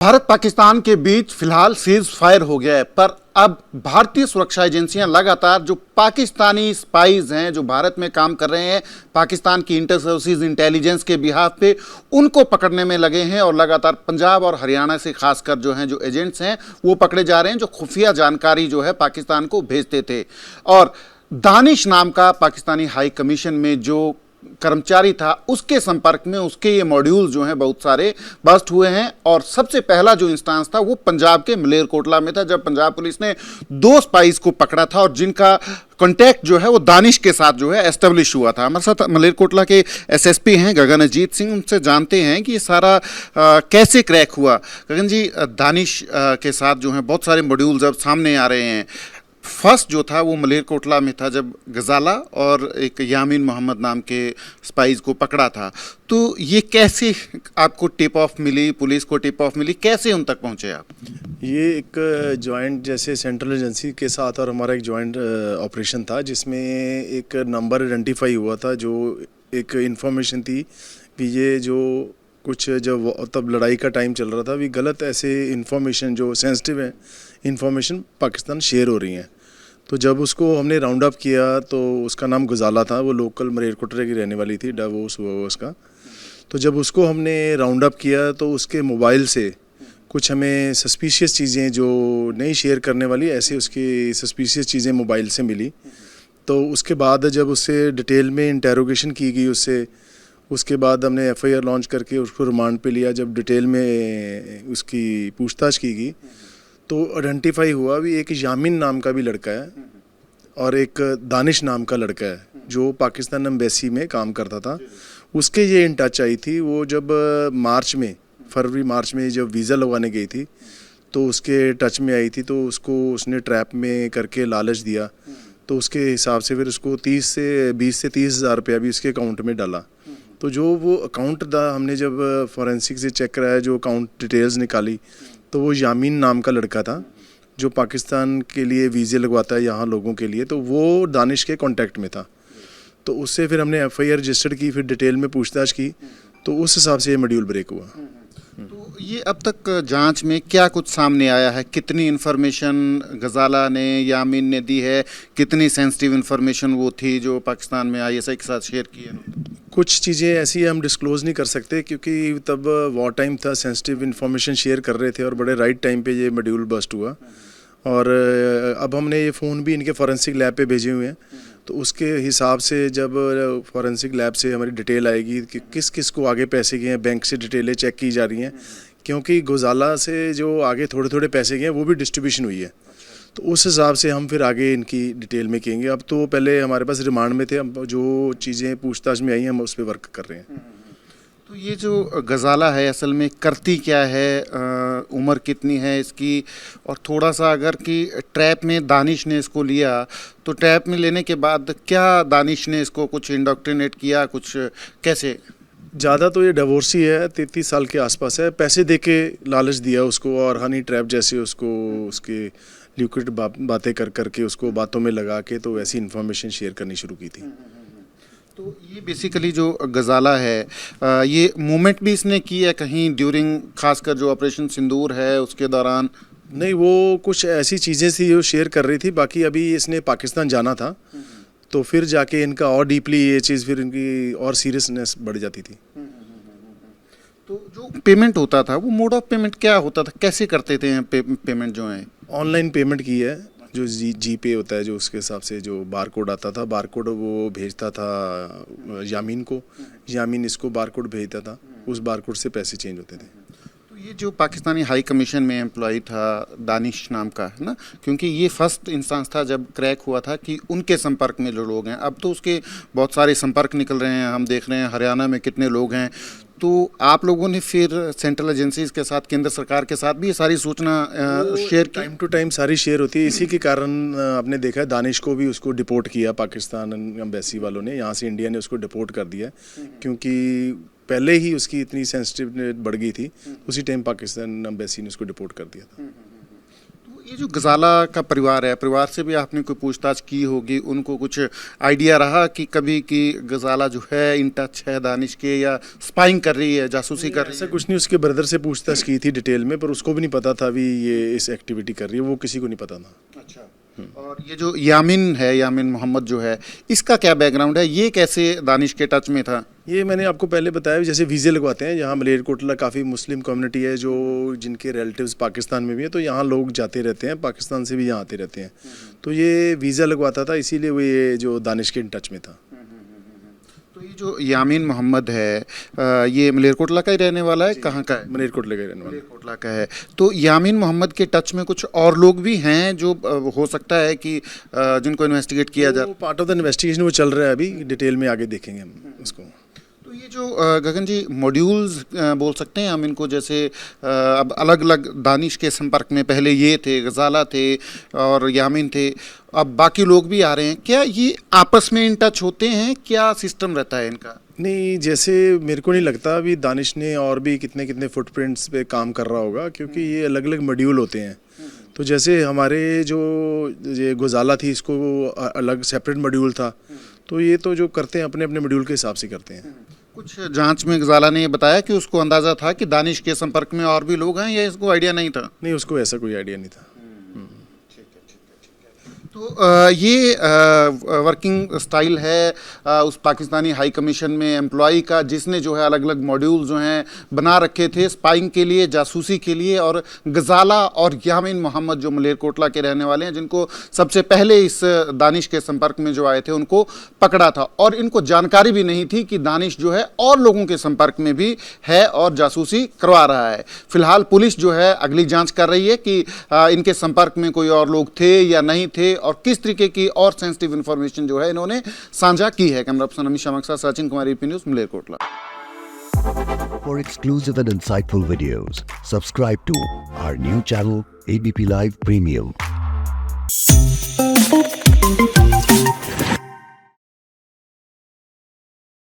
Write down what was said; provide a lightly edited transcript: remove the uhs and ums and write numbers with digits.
भारत पाकिस्तान के बीच फिलहाल cease fire हो गया है, पर अब भारतीय सुरक्षा एजेंसियां लगातार जो पाकिस्तानी स्पाइज हैं जो भारत में काम कर रहे हैं पाकिस्तान की इंटर सर्विसेज इंटेलिजेंस के बिहाफ पे, उनको पकड़ने में लगे हैं। और लगातार पंजाब और हरियाणा से खासकर जो हैं जो एजेंट्स हैं वो पकड़े जा रहे हैं जो खुफिया जानकारी जो है पाकिस्तान को भेजते थे। और दानिश नाम का पाकिस्तानी हाई कमीशन में जो कर्मचारी था उसके संपर्क में उसके ये मॉड्यूल जो हैं बहुत सारे बस्ट हुए हैं। और सबसे पहला जो इंस्टांस था वो पंजाब के मलेरकोटला में था, जब पंजाब पुलिस ने 2 स्पाइस को पकड़ा था और जिनका कॉन्टैक्ट जो है वो दानिश के साथ जो है एस्टेब्लिश हुआ था। हमारे साथ मलेरकोटला के एसएसपी हैं गगन अजीत सिंह, उनसे जानते हैं कि ये सारा कैसे क्रैक हुआ। गगन जी, दानिश के साथ जो है बहुत सारे मॉड्यूल्स अब सामने आ रहे हैं। फर्स्ट जो था वो मलेरकोटला में था जब गजाला और एक यामीन मोहम्मद नाम के स्पाइस को पकड़ा था। तो ये कैसे आपको टिप ऑफ मिली, पुलिस को टिप ऑफ मिली, कैसे उन तक पहुंचे आप? ये एक जॉइंट जैसे सेंट्रल एजेंसी के साथ और हमारा एक जॉइंट ऑपरेशन था जिसमें एक नंबर आइडेंटिफाई हुआ था, जो एक इन्फॉर्मेशन थी कि ये जो कुछ जब तब लड़ाई का टाइम चल रहा था भी गलत ऐसे इन्फॉर्मेशन जो सेंसिटिव है इन्फॉर्मेशन पाकिस्तान शेयर हो रही हैं। तो जब उसको हमने राउंड अप किया तो उसका नाम गुजाला था, वो लोकल मलेरकोटला की रहने वाली थी, डिवोर्स हुआ उसका। तो जब उसको हमने राउंड अप किया तो उसके मोबाइल से कुछ हमें सस्पिशियस चीज़ें जो नहीं शेयर करने वाली ऐसे उसकी सस्पिशियस चीज़ें मोबाइल से मिली। तो उसके बाद जब उससे डिटेल में इंटेरोगेशन की गई उसके बाद हमने एफआईआर लॉन्च करके उसको रिमांड पे लिया। जब डिटेल में उसकी पूछताछ की गई तो आइडेंटिफाई हुआ भी एक यामीन नाम का भी लड़का है और एक दानिश नाम का लड़का है जो पाकिस्तान एम्बेसी में काम करता था। उसके ये इन टच आई थी, वो जब फरवरी मार्च में जब वीज़ा लगवाने गई थी तो उसके टच में आई थी। तो उसको उसने ट्रैप में करके लालच दिया, तो उसके हिसाब से फिर उसको 20 से 30 हज़ार रुपया भी उसके अकाउंट में डाला। तो जो वो अकाउंट हमने जब फॉरेंसिक से चेक कराया, जो अकाउंट डिटेल्स निकाली, तो वो यामीन नाम का लड़का था जो पाकिस्तान के लिए वीज़े लगवाता है यहाँ लोगों के लिए, तो वो दानिश के कांटेक्ट में था। तो उससे फिर हमने एफआईआर रजिस्टर्ड की, फिर डिटेल में पूछताछ की, तो उस हिसाब से ये मॉड्यूल ब्रेक हुआ। तो ये अब तक जांच में क्या कुछ सामने आया है? कितनी इन्फॉर्मेशन गजाला ने, यामीन ने दी है? कितनी सेंसिटिव इन्फॉर्मेशन वो थी जो पाकिस्तान में आईएसआई के साथ शेयर की है? कुछ चीज़ें ऐसी हम डिस्क्लोज़ नहीं कर सकते क्योंकि तब वॉर टाइम था, सेंसिटिव इन्फॉर्मेशन शेयर कर रहे थे और बड़े राइट टाइम पे ये मॉड्यूल बस्ट हुआ। और अब हमने ये फ़ोन भी इनके फॉरेंसिक लैब पे भेजे हुए हैं, तो उसके हिसाब से जब फॉरेंसिक लैब से हमारी डिटेल आएगी कि किस किस को आगे पैसे गए हैं, बैंक से डिटेलें चेक की जा रही हैं, क्योंकि गुजाला से जो आगे थोड़े थोड़े पैसे गए हैं वो भी डिस्ट्रीब्यूशन हुई है। तो उस हिसाब से हम फिर आगे इनकी डिटेल में कहेंगे। अब तो पहले हमारे पास रिमांड में थे, अब जो चीज़ें पूछताछ में आई हैं हम उस पर वर्क कर रहे हैं। तो ये जो गजाला है असल में करती क्या है, उम्र कितनी है इसकी? और थोड़ा सा अगर कि ट्रैप में दानिश ने इसको लिया तो ट्रैप में लेने के बाद क्या दानिश ने इसको कुछ इंडोक्ट्रिनेट किया, कुछ कैसे? ज़्यादा तो ये डिवोर्सी है, 33 साल के आसपास है। पैसे दे के लालच दिया उसको और हनी ट्रैप जैसे उसको उसके लिक्विड बातें कर करके उसको बातों में लगा के तो वैसी इन्फॉर्मेशन शेयर करनी शुरू की थी। तो ये बेसिकली जो गजाला है, ये मूवमेंट भी इसने की है कहीं ड्यूरिंग, खासकर जो ऑपरेशन सिंदूर है उसके दौरान? नहीं, वो कुछ ऐसी चीज़ें थी जो शेयर कर रही थी। बाकी अभी इसने पाकिस्तान जाना था तो फिर जाके इनका और डीपली ये चीज़ फिर इनकी और सीरियसनेस बढ़ जाती थी। तो जो पेमेंट होता था वो मोड ऑफ पेमेंट क्या होता था, कैसे करते थे पेमेंट जो है? ऑनलाइन पेमेंट की है, जो जी पे होता है, जो उसके हिसाब से जो बारकोड आता था, बारकोड वो भेजता था यामीन को, यामीन इसको बारकोड भेजता था, उस बारकोड से पैसे चेंज होते थे। तो ये जो पाकिस्तानी हाई कमीशन में एम्प्लॉय था दानिश नाम का, है ना, क्योंकि ये फर्स्ट इंस्टांस था जब क्रैक हुआ था कि उनके संपर्क में जो लोग हैं, अब तो उसके बहुत सारे संपर्क निकल रहे हैं, हम देख रहे हैं हरियाणा में कितने लोग हैं। तो आप लोगों ने फिर सेंट्रल एजेंसीज के साथ, केंद्र सरकार के साथ भी ये सारी सूचना शेयर की? टाइम टू टाइम सारी शेयर होती है। इसी के कारण आपने देखा है दानिश को भी उसको डिपोर्ट किया पाकिस्तान एम्बेसी वालों ने, यहाँ से इंडिया ने उसको डिपोर्ट कर दिया क्योंकि पहले ही उसकी इतनी सेंसिटिवनेस बढ़ गई थी। उसी टाइम पाकिस्तान एम्बेसी ने उसको डिपोर्ट कर दिया था। ये जो गजाला का परिवार है, परिवार से भी आपने कोई पूछताछ की होगी, उनको कुछ आइडिया रहा कि कभी कि गजाला जो है इन टच है दानिश के या स्पाइंग कर रही है, जासूसी कर रही ऐसा है? कुछ नहीं, उसके ब्रदर से पूछताछ की थी डिटेल में, पर उसको भी नहीं पता था अभी ये इस एक्टिविटी कर रही है, वो किसी को नहीं पता था। अच्छा। और ये जो यामिन है, यामिन मोहम्मद जो है, इसका क्या बैकग्राउंड है? ये कैसे दानिश के टच में था? ये मैंने आपको पहले बताया, जैसे वीज़े लगवाते हैं, यहाँ मलेरकोटला काफ़ी मुस्लिम कम्युनिटी है जो जिनके रिलेटिव्स पाकिस्तान में भी हैं, तो यहाँ लोग जाते रहते हैं, पाकिस्तान से भी यहाँ आते रहते हैं। तो ये वीज़ा लगवाता था, इसीलिए वो ये जो दानिश के इन टच में था। तो ये जो यामिन मोहम्मद है, ये मलेरकोटला का ही रहने वाला है? कहाँ का है? मलेरकोटला के रहने वाला। मलेरकोटला का है। तो यामिन मोहम्मद के टच में कुछ और लोग भी हैं जो हो सकता है कि जिनको इन्वेस्टिगेट किया जा? वो पार्ट ऑफ द इन्वेस्टिगेशन वो चल रहा है, अभी डिटेल में आगे देखेंगे हम उसको। तो ये जो गगन जी मॉड्यूल्स बोल सकते हैं हम इनको, जैसे अब अलग अलग दानिश के संपर्क में पहले ये थे, गजाला थे और यामिन थे, अब बाकी लोग भी आ रहे हैं, क्या ये आपस में इन टच होते हैं? क्या सिस्टम रहता है इनका? नहीं, जैसे मेरे को नहीं लगता अभी दानिश ने और भी कितने कितने फुटप्रिंट्स पे काम कर रहा होगा, क्योंकि ये अलग अलग मॉड्यूल होते हैं। तो जैसे हमारे जो ये गजाला थी, इसको अलग सेपरेट मॉड्यूल था, तो ये तो जो करते हैं अपने अपने मॉड्यूल के हिसाब से करते हैं। कुछ जांच में गजाला ने ये बताया कि उसको अंदाजा था कि दानिश के संपर्क में और भी लोग हैं, या इसको आइडिया नहीं था? नहीं, उसको ऐसा कोई आइडिया नहीं था। तो ये वर्किंग स्टाइल है उस पाकिस्तानी हाई कमीशन में एम्प्लॉय का, जिसने जो है अलग अलग मॉड्यूल जो हैं बना रखे थे स्पाइंग के लिए, जासूसी के लिए, और गजाला और यामिन मोहम्मद जो मलेरकोटला के रहने वाले हैं, जिनको सबसे पहले इस दानिश के संपर्क में जो आए थे उनको पकड़ा था, और इनको जानकारी भी नहीं थी कि दानिश जो है और लोगों के संपर्क में भी है और जासूसी करवा रहा है। फिलहाल पुलिस जो है अगली जाँच कर रही है कि इनके संपर्क में कोई और लोग थे या नहीं थे, और किस तरीके की और सेंसिटिव इंफॉर्मेशन जो है इन्होंने साझा की है। कैमरा पर्सन अमित शर्मा के साथ Sachin Kumar, AP news, Malerkotla. For exclusive and insightful videos, subscribe to our new channel ABP Live Premium.